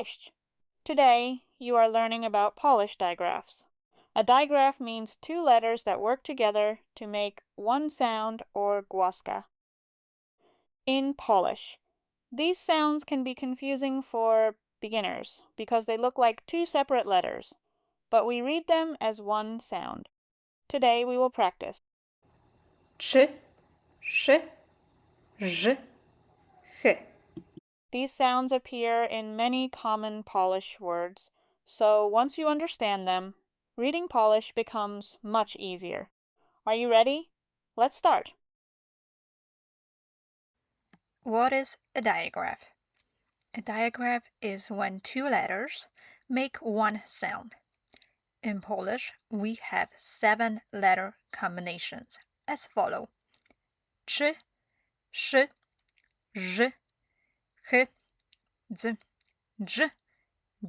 Cześć! Today, you are learning about Polish digraphs. A digraph means two letters that work together to make one sound or głoska. In Polish, these sounds can be confusing for beginners because they look like two separate letters, but we read them as one sound. Today, we will practice. Ch, sh, ż, ch. These sounds appear in many common Polish words, so once you understand them, reading Polish becomes much easier. Are you ready? Let's start. What is a digraph? A digraph is when two letters make one sound. In Polish, we have 7 letter combinations as follow: ch, sz, ż, ch, dz, dż,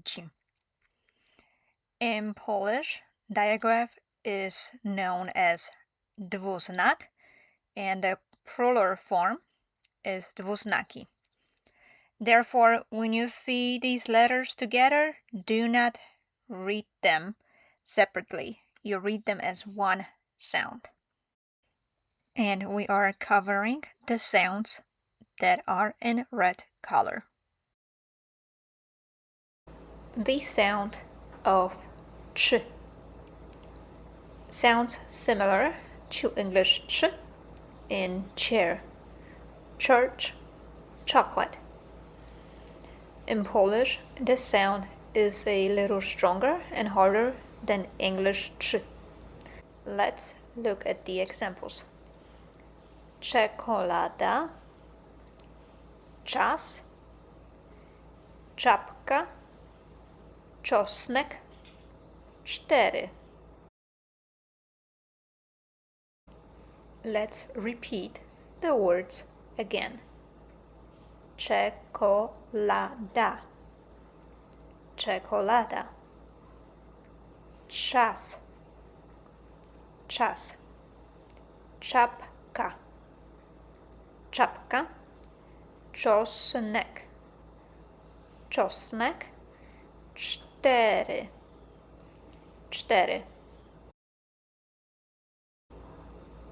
dź. In Polish, digraph is known as dwuznak, and the plural form is dwuznaki. Therefore, when you see these letters together, do not read them separately. You read them as one sound. And we are covering the sounds that are in red color. The sound of ch sounds similar to English ch in chair, church, chocolate. In Polish, this sound is a little stronger and harder than English ch. Let's look at the examples. Czekolada, czas, czapka, czosnek, 4. Let's repeat the words again. Czekolada, czekolada, czas, czas, czapka, czapka, czosnek, czosnek, 4, 4.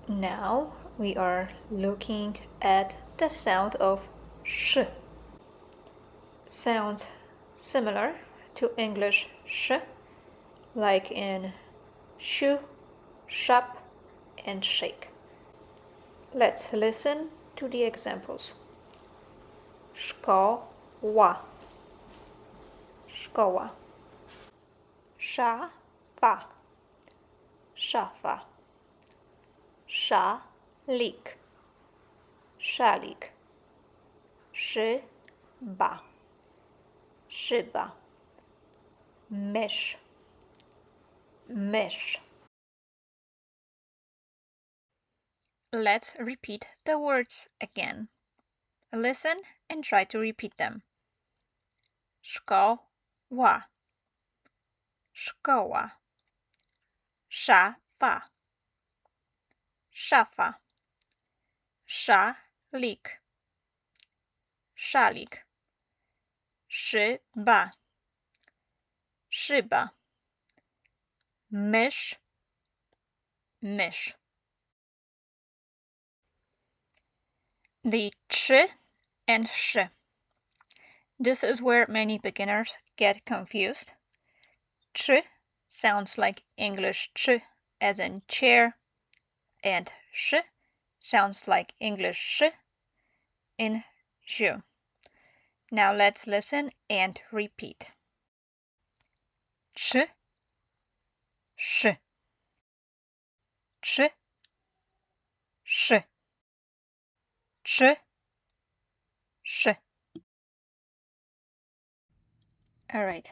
Now we are looking at the sound of sh. Sounds similar to English sh, like in shoe, shop, and shake. Let's listen to the examples. Szkoła, szkoła. Szafa, szafa. Szalik, szalik. Szyba, szyba. Mysz, mysz. Let's repeat the words again. Listen and try to repeat them. Szkoła, szkoła. Szafa, szafa. Szalik, szalik. Szyba, szyba. Mysz, mysz. The ch and sh. This is where many beginners get confused. Ch sounds like English ch as in chair, and sh sounds like English sh in shoe. Now let's listen and repeat. Ch, sh, ch, sh, ch, sh. All right,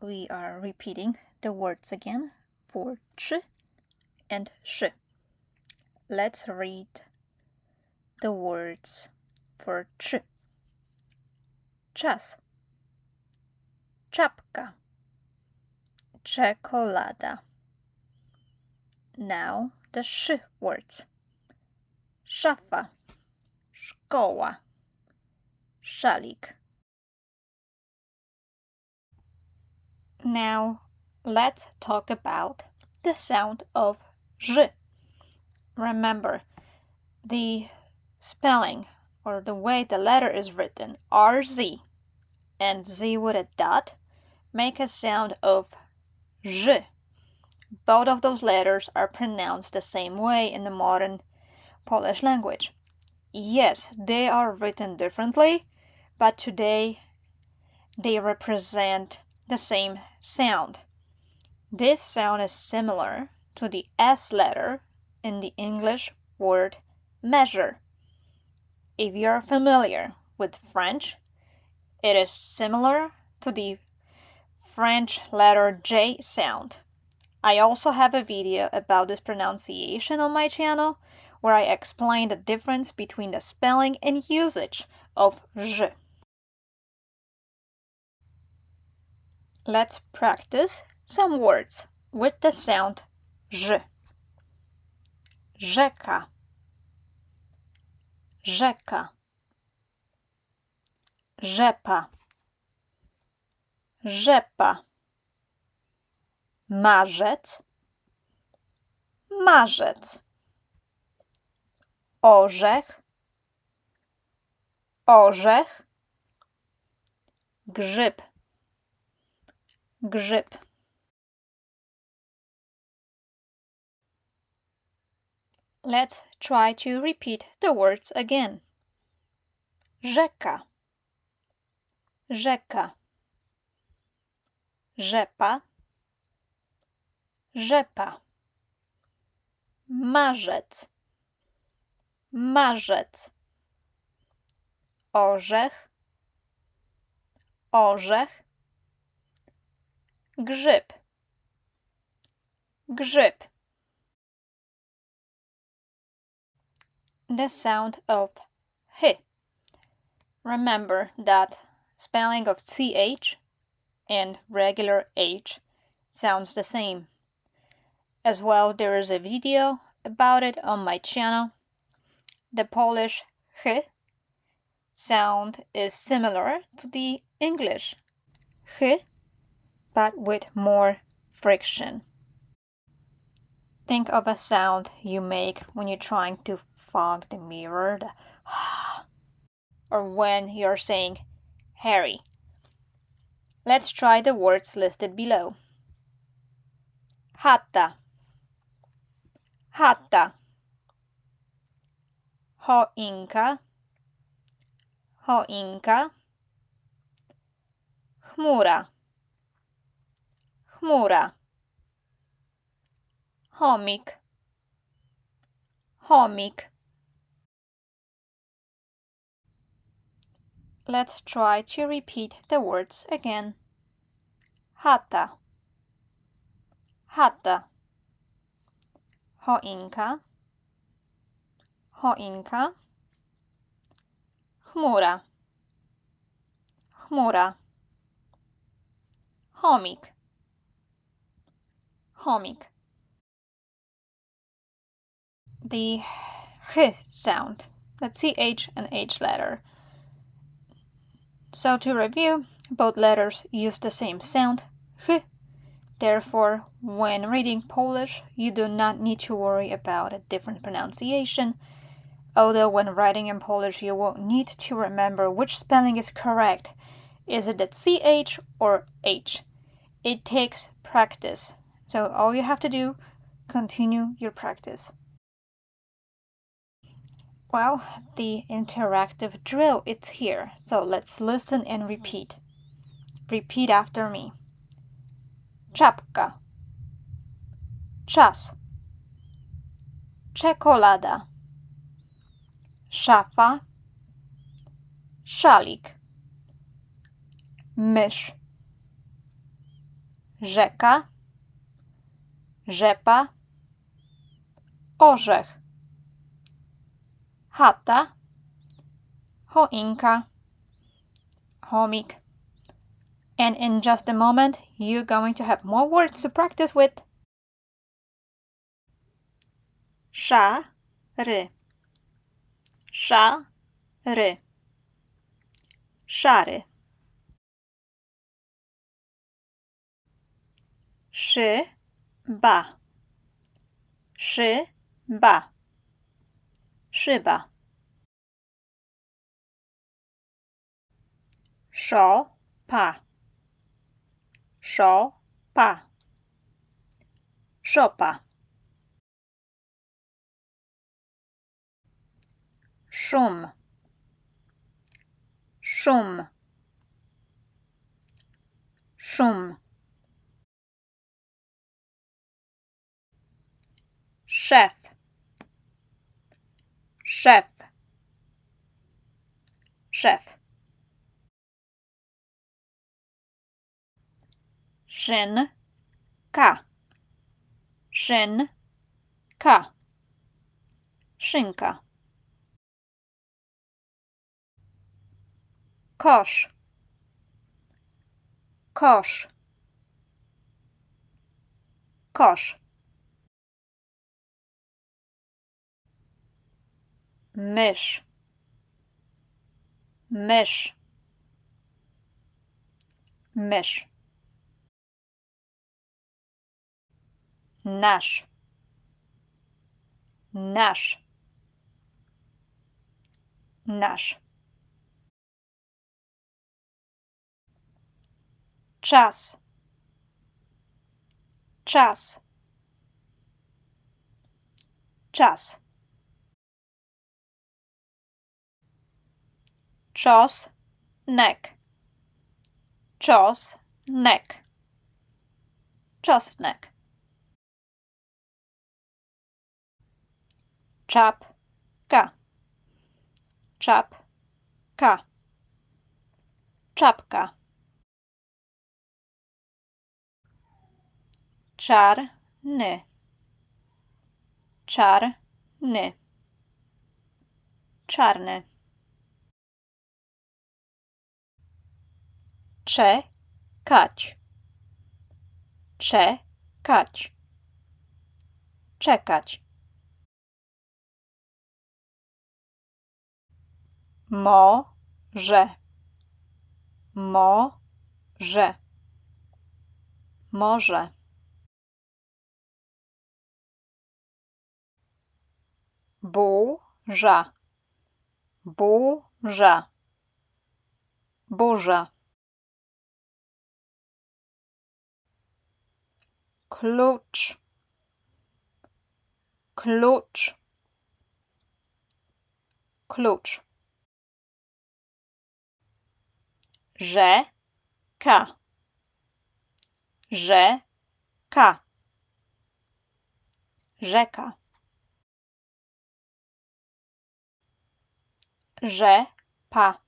we are repeating the words again for ch and sh. Let's read the words for ch. Czas, czapka, czekolada. Now the sh words. Szafa, szkoła, szalik. Now, let's talk about the sound of j. Remember, the spelling or the way the letter is written, RZ and Z with a dot, make a sound of j. Both of those letters are pronounced the same way in the modern Polish language. Yes, they are written differently, but today they represent the same sound. This sound is similar to the S letter in the English word measure. If you're familiar with French, it is similar to the French letter J sound. I also have a video about this pronunciation on my channel where I explain the difference between the spelling and usage of j. Let's practice some words with the sound j. Rzeka, rzeka, rzepa, rzepa, marzec, marzec, orzech, orzech, grzyb, grzyb. Let's try to repeat the words again. Rzeka, rzeka, rzepa, rzepa, marzec, marzec, orzech, orzech, grzyb, grzyb. The sound of h. Remember that spelling of ch and regular h sounds the same. As well, there is a video about it on my channel. The Polish h sound is similar to the English h, but with more friction. Think of a sound you make when you're trying to fog the mirror, or when you're saying Harry. Let's try the words listed below. Chata, chata, choinka, choinka, chmura, chmura, chomik, chomik. Let's try to repeat the words again. Chata, chata, choinka, choinka, chmura, chmura, chomik, chomik. The h sound, the ch and h letter. So to review, both letters use the same sound, h. Therefore, when reading Polish, you do not need to worry about a different pronunciation. Although when writing in Polish, you will need to remember which spelling is correct. Is it the ch or h? It takes practice. So all you have to do, continue your practice. Well, the interactive drill is here. So let's listen and repeat. Repeat after me. Czapka, czas, czekolada, szafa, szalik, mysz, rzeka, rzepa, orzech, chata, choinka, chomik. And in just a moment, you're going to have more words to practice with. Szary, szary, szary, szyba, szyba, szyba. Szopa, szopa, szopa. Szum, szum, szum. Szef, szef, szef. Szynka, szynka, szynka. Kosz, kosz, kosz. Mysz, mysz, mysz. Nasz, nasz, nasz. Czas, czas, czas. Czosnek, czosnek, czosnek. Czapka, czapka, czapka. Czarny, czarny, czarny. Czekać, czekać, czekać. Może, może, może. Burza, burza, burza. Klucz, klucz, klucz. Rzeka, rzeka, rzeka. Rzepa,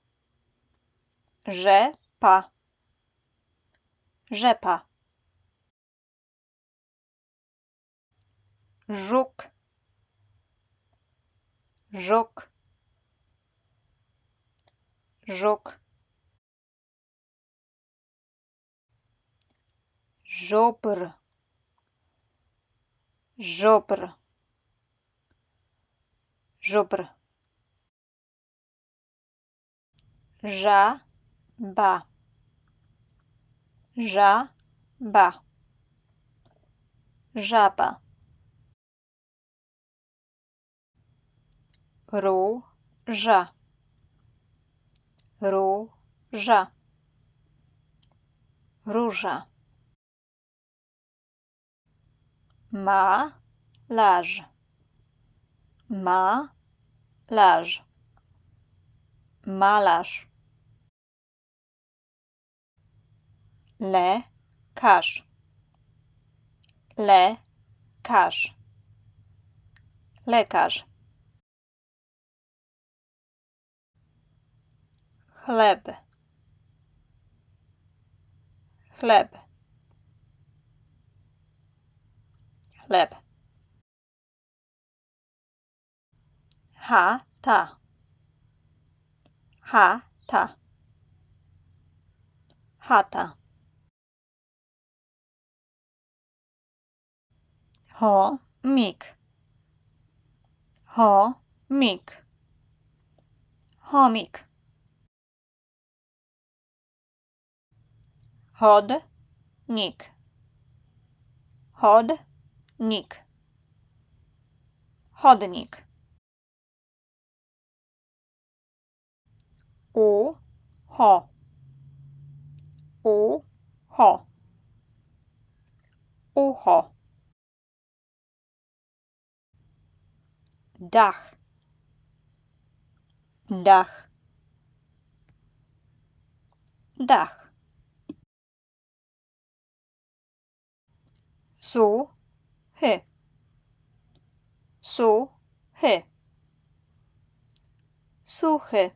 rzepa, rzepa. Żuk, żuk, żuk. Żubr, żubr, żubr. Żaba, żaba, żaba. Róża, róża, róża. Malarz, malarz, malarz. Lekarz, lekarz, lekarz. Chleb, chleb, chleb. Chata, chata, chata. Chomik, chomik, chomik. Chodnik, Chodnik. Chodnik. Ucho. Ucho. Ucho. Dach. Dach. Dach. Suchy. Suchy. Suchy.